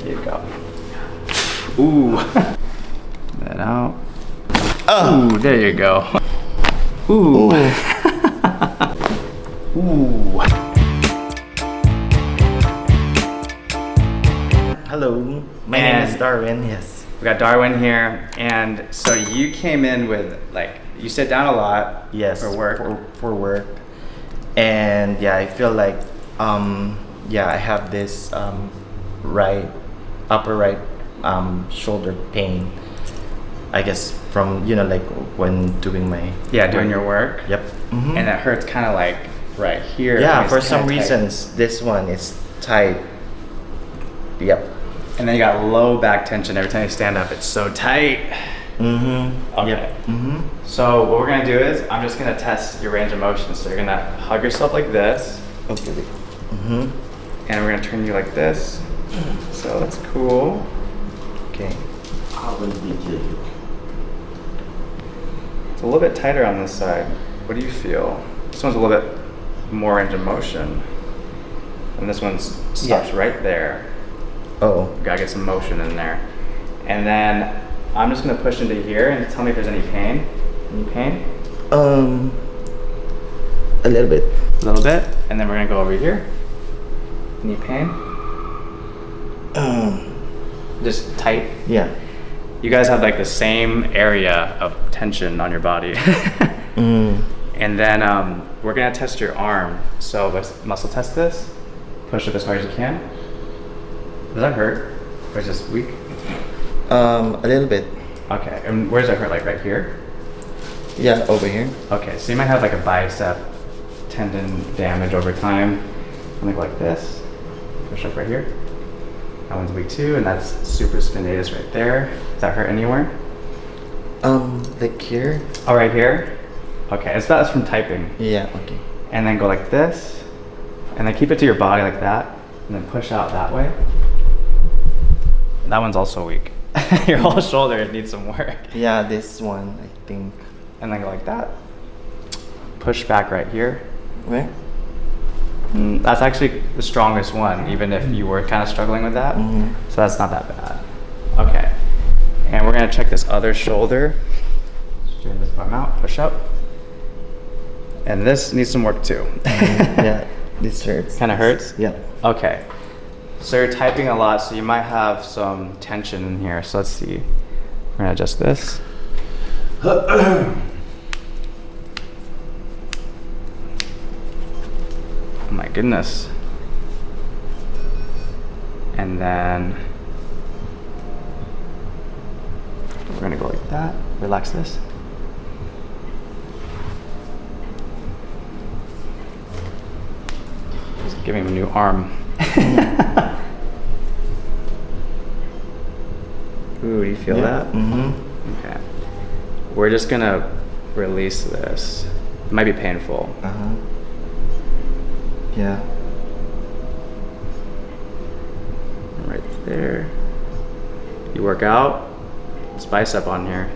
There you go. Ooh. That out. Ooh, there you go. Ooh. Ooh. Hello, my name is Darwin. Yes. We got Darwin here, and so you came in with you sit down a lot. Yes. For work. For work, and yeah, I feel like yeah, I have this upper right shoulder pain. I guess from like when doing my doing your work. Yep. And it hurts kind of like right here. Yeah, for some reasons this one is tight. Yep. And then you got low back tension every time you stand up. It's so tight. Okay. Yep. So what we're gonna do is I'm just gonna test your range of motion. So you're gonna hug yourself like this. Okay. And we're gonna turn you like this. So that's cool. Okay. It's a little bit tighter on this side. What do you feel? This one's a little bit more range of motion. And this one stops right there. Oh. Gotta get some motion in there. And then I'm just gonna push into here and tell me if there's any pain. Any pain? A little bit. A little bit. And then we're gonna go over here. Any pain? Just tight? Yeah. You guys have like the same area of tension on your body. And then we're gonna test your arm. So let's muscle test this. Push up as hard as you can. Does that hurt? Or is this weak? A little bit. Okay, and where does it hurt? Like right here? Yeah, over here. Okay, so you might have like a bicep tendon damage over time. Something like this. Push up right here. That one's weak too, and that's supraspinatus right there. Does that hurt anywhere? Like here? Oh, right here? Okay, it's that's from typing. Yeah, okay. And then go like this, and then keep it to your body like that, and then push out that way. That one's also weak. Your whole shoulder needs some work. Yeah, this one, I think. And then go like that. Push back right here. Where? That's actually the strongest one, even if you were kind of struggling with that. So that's not that bad. Okay. And we're gonna check this other shoulder. Straighten this arm out, push up. And this needs some work too. Yeah, this hurts. Kind of hurts? Yeah. Okay. So you're typing a lot, so you might have some tension in here. So let's see. We're gonna adjust this. Oh my goodness. And then we're gonna go like that. Relax this. Just giving him a new arm. Ooh, do you feel that? Okay. We're just gonna release this. It might be painful. Yeah. Right there. You work out? It's bicep on here.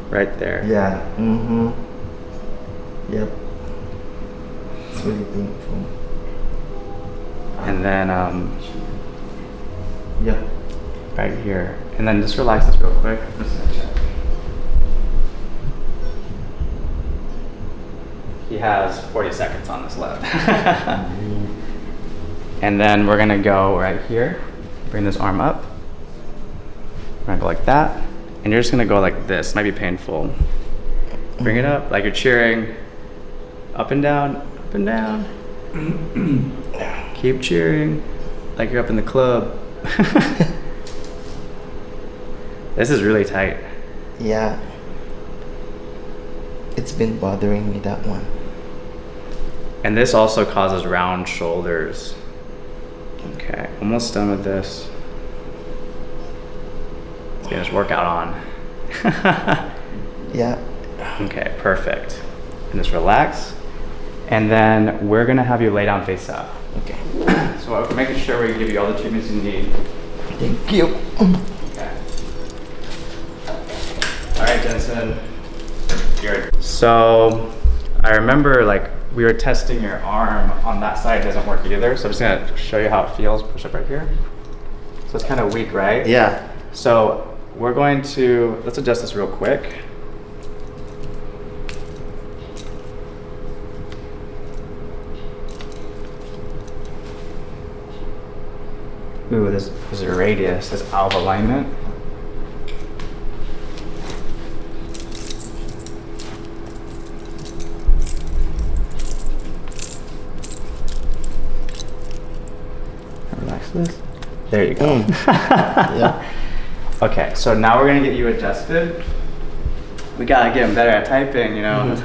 Right there. Yeah. Yep. It's really painful. And then Yep. right here. And then just relax this real quick. Just gonna check. He has 40 seconds on this left. And then we're gonna go right here. Bring this arm up. We're gonna go like that. And you're just gonna go like this. Might be painful. Bring it up like you're cheering. Up and down, up and down. Keep cheering like you're up in the club. This is really tight. Yeah. It's been bothering me, that one. And this also causes round shoulders. Okay, almost done with this. Let's get this workout on. Yeah. Okay, perfect. And just relax. And then we're gonna have you lay down face up. Okay. So we're making sure we give you all the treatments you need. Thank you. Okay. All right, Jensen. So I remember like we were testing your arm on that side. It doesn't work either. So I'm just gonna show you how it feels. Push up right here. So it's kind of weak, right? Yeah. So we're going to, let's adjust this real quick. Ooh, this is a radius, this out of alignment. Relax this. There you go. Yeah. Okay, so now we're gonna get you adjusted. We gotta get better at typing, you know.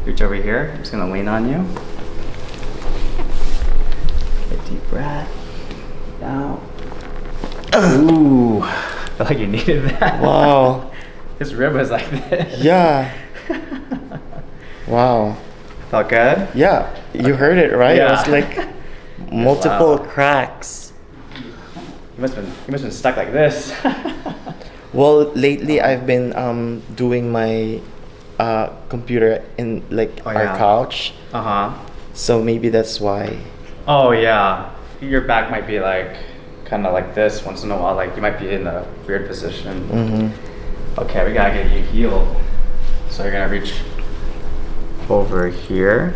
Reach over here. I'm just gonna lean on you. Take a deep breath. Out. Ooh, I feel like you needed that. Wow. This rib was like this. Yeah. Wow. Felt good? Yeah. You heard it, right? Yeah. It was like multiple Wow. cracks. You must have been stuck like this. Well, lately I've been doing my computer in like our yeah. couch. Uh-huh. So maybe that's why. Oh yeah. Your back might be like kind of like this once in a while. Like you might be in a weird position. Okay, we gotta get you healed. So you're gonna reach over here.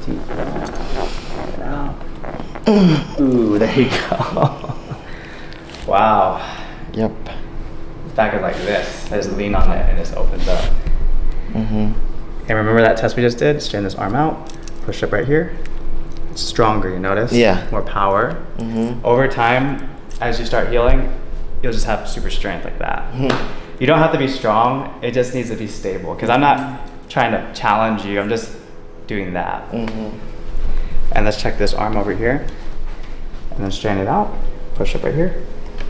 Deep breath. Get out. Ooh, there you go. Wow. Yep. Back is like this. I just lean on it and it just opens up. And remember that test we just did? Straighten this arm out. Push up right here. It's stronger, you notice? Yeah. More power. Over time, as you start healing, you'll just have super strength like that. You don't have to be strong. It just needs to be stable. Because I'm not trying to challenge you. I'm just doing that. And let's check this arm over here. And then straighten it out. Push up right here.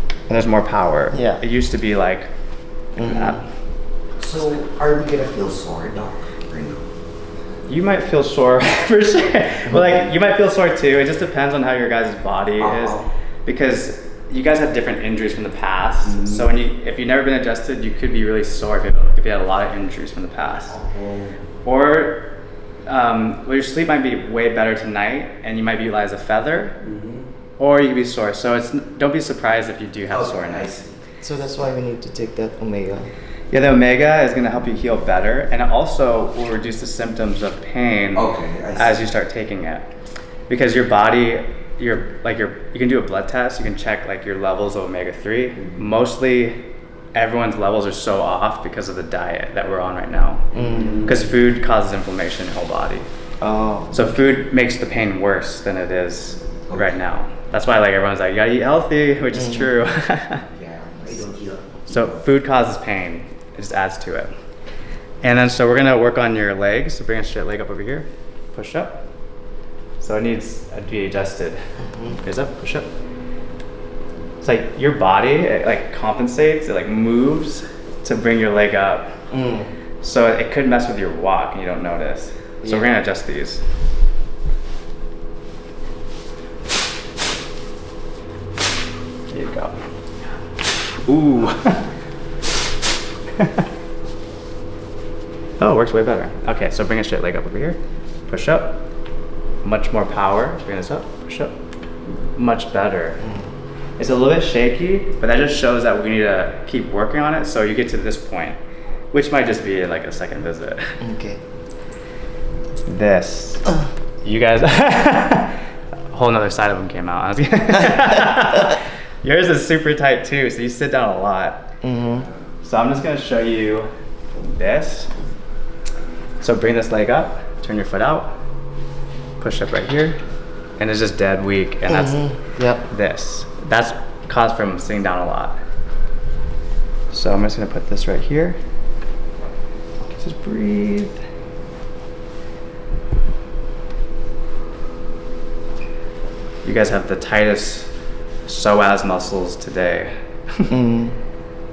And there's more power. Yeah. It used to be like that. So, are we gonna feel sore, Doc? Or no? You might feel sore for sure. Well, like you might feel sore too. It just depends on how your guys' body is, because you guys have different injuries from the past. So if you've never been adjusted, you could be really sore if you had a lot of injuries from the past. Or well, your sleep might be way better tonight, and you might be light as a feather. Or you could be sore. So don't be surprised if you do have soreness. So that's why we need to take that omega. Yeah, the omega is going to help you heal better, and it also will reduce the symptoms of pain as you start taking it. Because your body, you can do a blood test, you can check like your levels of omega-3. Mostly everyone's levels are so off because of the diet that we're on right now. Because food causes inflammation in the whole body. So food makes the pain worse than it is right now. That's why like everyone's like, you gotta eat healthy, which is true. Yeah, I don't heal. So food causes pain. It just adds to it. And then so we're gonna work on your legs. So bring a straight leg up over here. Push up. So it needs to be adjusted. Raise up, push up. It's like your body, it like compensates, it like moves to bring your leg up. So it could mess with your walk and you don't notice. So we're gonna adjust these. There you go. Ooh. Oh, it works way better. Okay, so bring a straight leg up over here. Push up. Much more power. Bring this up. Push up. Much better. It's a little bit shaky, but that just shows that we need to keep working on it so you get to this point, which might just be like a second visit. Okay. This. You guys, a whole nother side of them came out. Yours is super tight too, so you sit down a lot. So I'm just gonna show you this. So bring this leg up, turn your foot out, push up right here, and it's just dead weak, and that's this. That's caused from sitting down a lot. So I'm just gonna put this right here. Just breathe. You guys have the tightest psoas muscles today.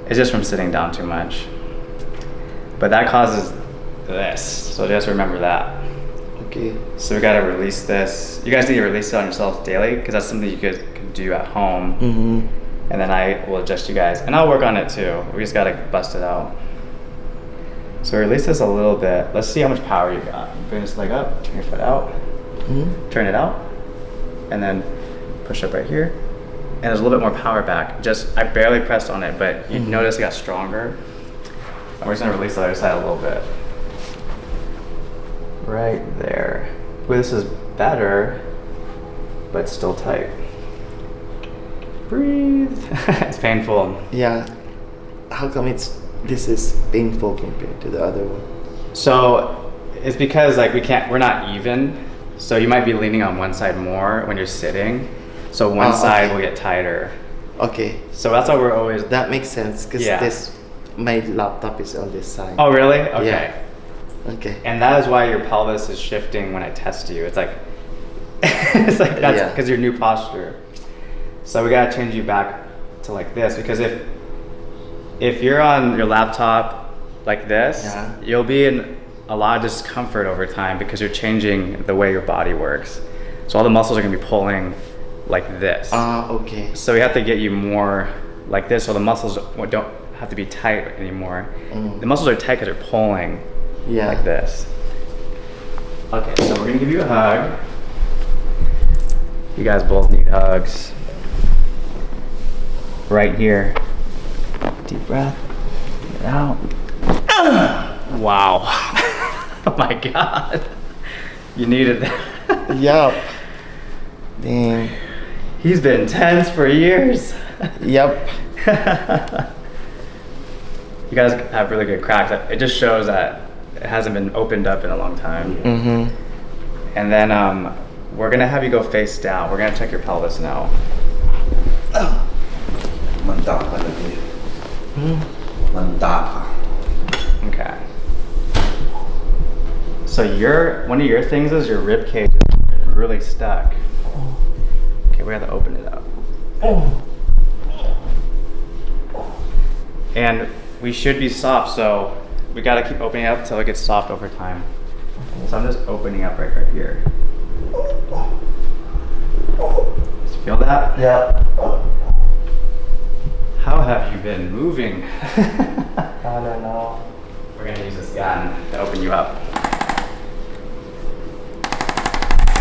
It's just from sitting down too much. But that causes this, so just remember that. Okay. So we gotta release this. You guys need to release it on yourself daily, because that's something you guys can do at home. And then I will adjust you guys, and I'll work on it too. We just gotta bust it out. So release this a little bit. Let's see how much power you got. Bring this leg up, turn your foot out, turn it out, and then push up right here. And there's a little bit more power back. Just, I barely pressed on it, but you notice it got stronger. And we're just gonna release the other side a little bit. Right there. Well, this is better, but still tight. Breathe. It's painful. Yeah. How come this is painful compared to the other one? So it's because like we're not even. So you might be leaning on one side more when you're sitting. So one side will get tighter. Okay. So that's why we're always. That makes sense because my laptop is on this side. Oh really? Okay. Yeah. Okay. And that is why your pelvis is shifting when I test you. It's like, it's like that's because your new posture. So we gotta change you back to like this because if you're on your laptop like this, you'll be in a lot of discomfort over time because you're changing the way your body works. So all the muscles are gonna be pulling like this. Okay. So we have to get you more like this so the muscles don't have to be tight anymore. The muscles are tight because they're pulling like this. Okay, so we're gonna give you a hug. You guys both need hugs. Right here. Deep breath. Get it out. Wow. Oh my God. You needed that. Yup. Dang. He's been tense for years. Yep. You guys have really good cracks. It just shows that it hasn't been opened up in a long time. And then we're gonna have you go face down. We're gonna check your pelvis now. Manda ka na din. Manda ka. Okay. So one of your things is your rib cage is really stuck. Okay, we have to open it up. And we should be soft, so we gotta keep opening up until it gets soft over time. So I'm just opening up right here. Just feel that? Yeah. How have you been moving? I don't know. We're gonna use this gun to open you up.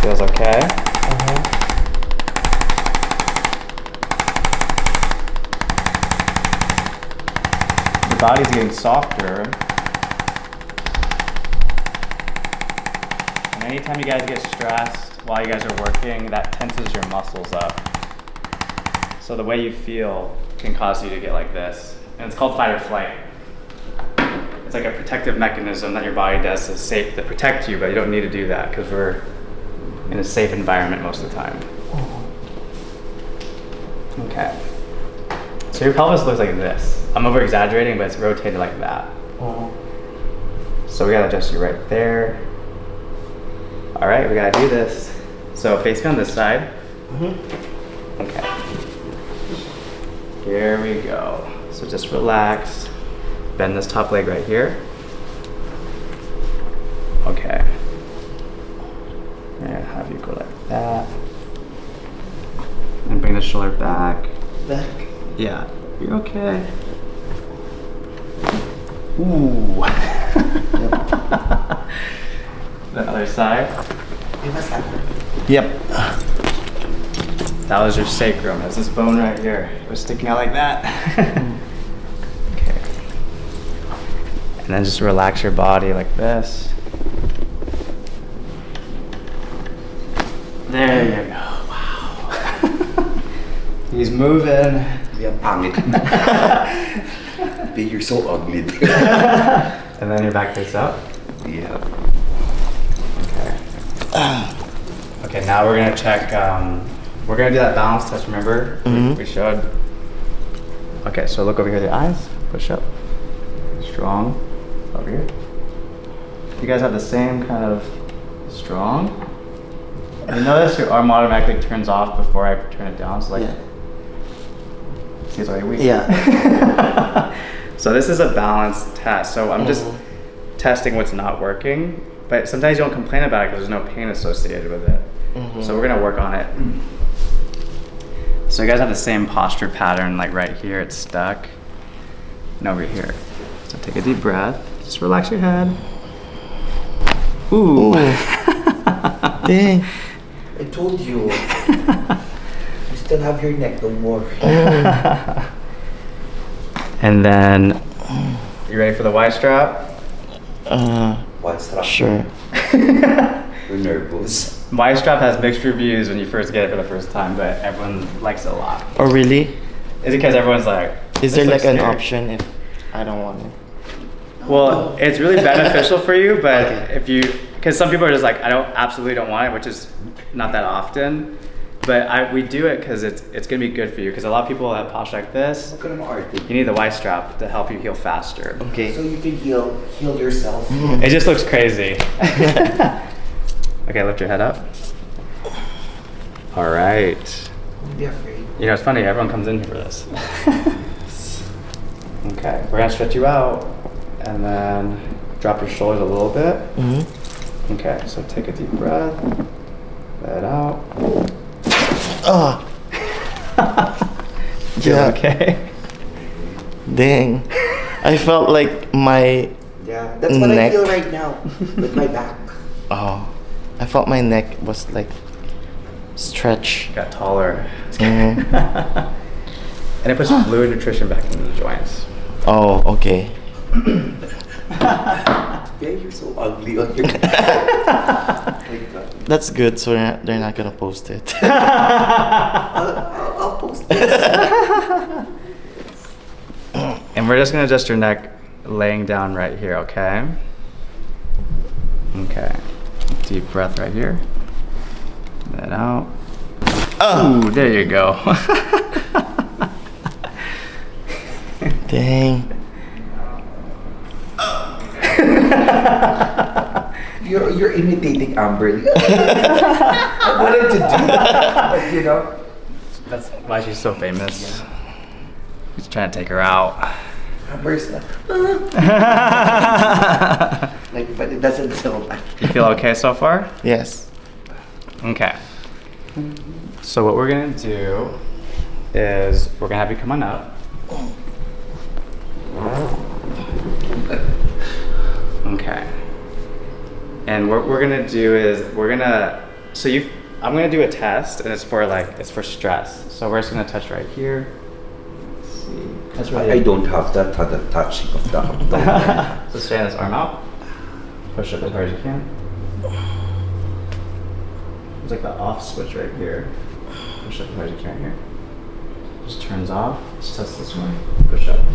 Feels okay? Your body's getting softer. And anytime you guys get stressed while you guys are working, that tenses your muscles up. So the way you feel can cause you to get like this. And it's called fight or flight. It's like a protective mechanism that your body does to protect you, but you don't need to do that because we're in a safe environment most of the time. Okay. So your pelvis looks like this. I'm over exaggerating, but it's rotated like that. So we gotta adjust you right there. All right, we gotta do this. So face me on this side. Okay. Here we go. So just relax. Bend this top leg right here. Okay. And have you go like that. And bring the shoulder back. Back. Yeah. You're okay. Ooh. The other side. Yep. That was your sacrum. That's this bone right here. It was sticking out like that. Okay. And then just relax your body like this. There you go. Wow. He's moving. Yeah, pangit. You're so ugly. And then your back face up. Yeah. Okay. Okay, now we're gonna check. We're gonna do that balance test. Remember we showed. Okay, so look over here. The eyes. Push up. Strong. Over here. You guys have the same kind of strong. And you notice your arm automatically turns off before I turn it down. So like. See, it's already weak. Yeah. So this is a balance test. So I'm just testing what's not working. But sometimes you don't complain about it because there's no pain associated with it. So we're gonna work on it. So you guys have the same posture pattern, like right here, it's stuck. And over here. So take a deep breath. Just relax your head. Ooh. Dang. I told you. You still have your neck, don't worry. And then, you ready for the Ystrap? One strap. Sure. You're nervous. Ystrap has mixed reviews when you first get it for the first time, but everyone likes it a lot. Oh, really? It's because everyone's like, Is "This there looks like an scary." option if I don't want it? Well, it's really beneficial for you, but Okay. if you, because some people are just like, I absolutely don't want it, which is not that often. But we do it because it's gonna be good for you. Because a lot of people have posture like this. Look at my art. You need the Ystrap to help you heal faster. Okay. So you can heal yourself. It just looks crazy. Okay, lift your head up. All right. Don't be afraid. You know, it's funny, everyone comes in here for this. Okay, we're gonna stretch you out and then drop your shoulders a little bit. Mm-hmm. Okay, so take a deep breath, let it out. Oh. Feel Yeah. okay? Dang. I felt like my Yeah, that's what I neck. feel right now with my back. Oh, I felt my neck was like stretch. Got taller. Mhm. And it puts fluid nutrition back into the joints. Oh, okay. Yeah, you're so ugly on your my God. That's good. So they're not gonna post it. I'll post this. And we're just gonna adjust your neck laying down right here, okay? Okay. Deep breath right here. Let it out. Ooh, there you go. Dang. You're imitating Amber. I wanted to do that, but you know. That's why she's so famous. He's trying to take her out. Amber's like, like, but it doesn't sound like. You feel okay so far? Yes. Okay. So what we're gonna do is we're gonna have you come on up. Okay. And what we're gonna do is I'm gonna do a test, and it's for stress. So we're just gonna touch right here. Let's see. That's I don't have that touching of the abdomen. So straighten this arm out. Push up as hard as you can. It's like the off switch right here. Push up as hard as you can here. Just turns off. Just test this way. Push up.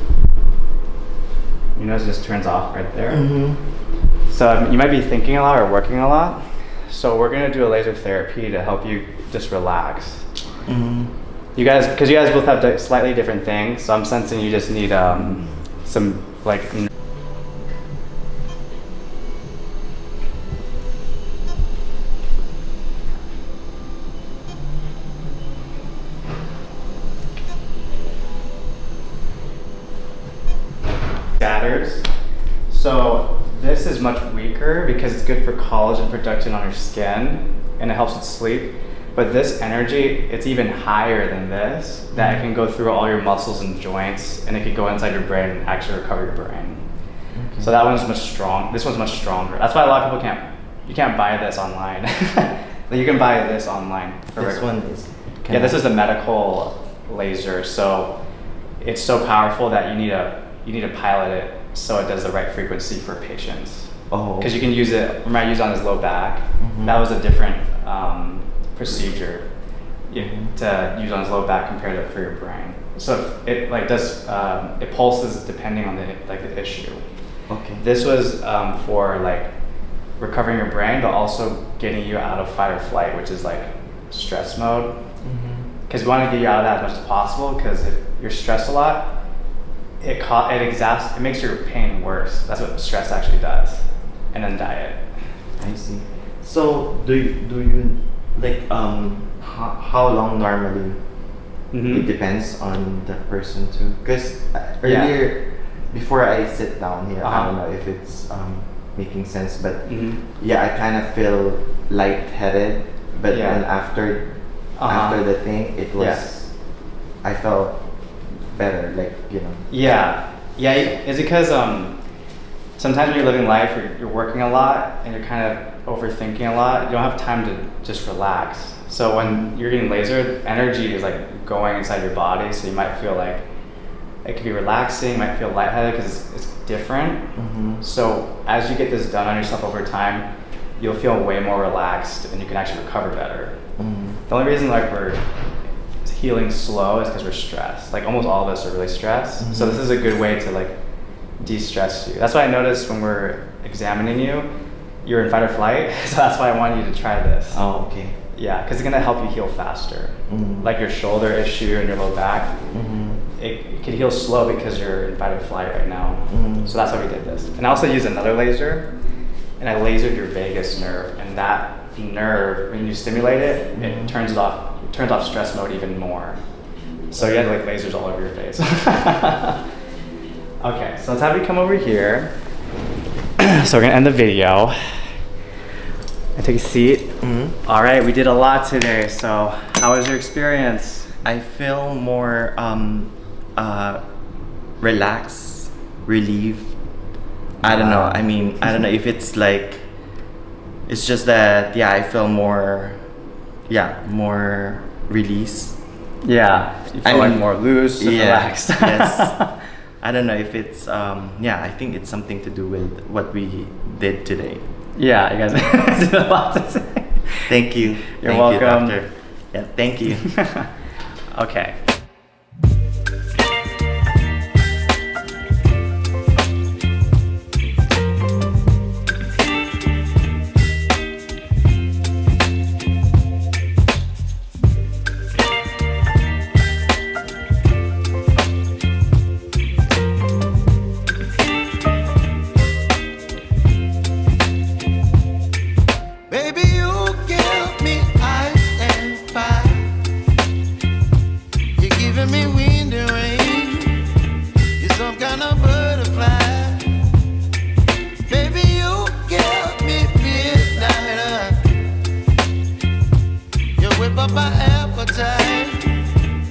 Your nose just turns off right there. Mm-hmm. So you might be thinking a lot or working a lot. So we're gonna do a laser therapy to help you just relax. Mm-hmm. Because you guys both have slightly different things. So I'm sensing you just need some like. Scatters. So this is much weaker because it's good for collagen production on your skin and it helps with sleep. But this energy, it's even higher than this, that it can go through all your muscles and joints and it can go inside your brain and actually recover your brain. Okay. So that one's this one's much stronger. That's why a lot of people you can't buy this online. You can buy this online. This one is. Yeah, this is a medical laser, so it's so powerful that you need to pilot it so it does the right frequency for patients. Oh. Because you can use it. Remember, I used it on his low back. Mhm. That was a different procedure to use on his low back compared to for your brain. So it it pulses depending on the issue. Okay. This was for recovering your brain, but also getting you out of fight or flight, which is like stress mode. Because we want to get you out of that as much as possible. Because if you're stressed a lot, it makes your pain worse. That's what stress actually does. And then diet. I see. So do you like how long normally? It depends on the person too. Because earlier, before I sit down here, I don't know if it's making sense, but yeah, I kind of feel lightheaded. But then after the thing, it was I felt better, like, you know. Yeah, it's because sometimes when you're living life, you're working a lot and you're kind of overthinking a lot. You don't have time to just relax. So when you're getting lasered, energy is like going inside your body. So you might feel like it could be relaxing, you might feel lightheaded because it's different. So as you get this done on yourself over time, you'll feel way more relaxed and you can actually recover better. The only reason like we're healing slow is because we're stressed. Like almost all of us are really stressed. So this is a good way to like de-stress you. That's why I noticed when we're examining you, you're in fight or flight. So that's why I wanted you to try this. Oh, okay. Yeah, because it's gonna help you heal faster. Like your shoulder issue and your low back, it can heal slow because you're in fight or flight right now. So that's why we did this. And I also used another laser, and I lasered your vagus nerve, and that nerve, when you stimulate it, it turns off stress mode even more. So you had like lasers all over your face. Okay, so let's have you come over here. So we're gonna end the video. And take a seat. All right, we did a lot today. So how was your experience? I feel more relaxed, relieved. I don't know. I mean, I don't know if it's like, it's just that, yeah, I feel more release. Yeah, you feel like more loose and relaxed. Yes. I don't know if it's, I think it's something to do with what we did today. Yeah, you guys did a lot to say. Thank you. You're Thank welcome. You, doctor. Yeah, thank you. Okay.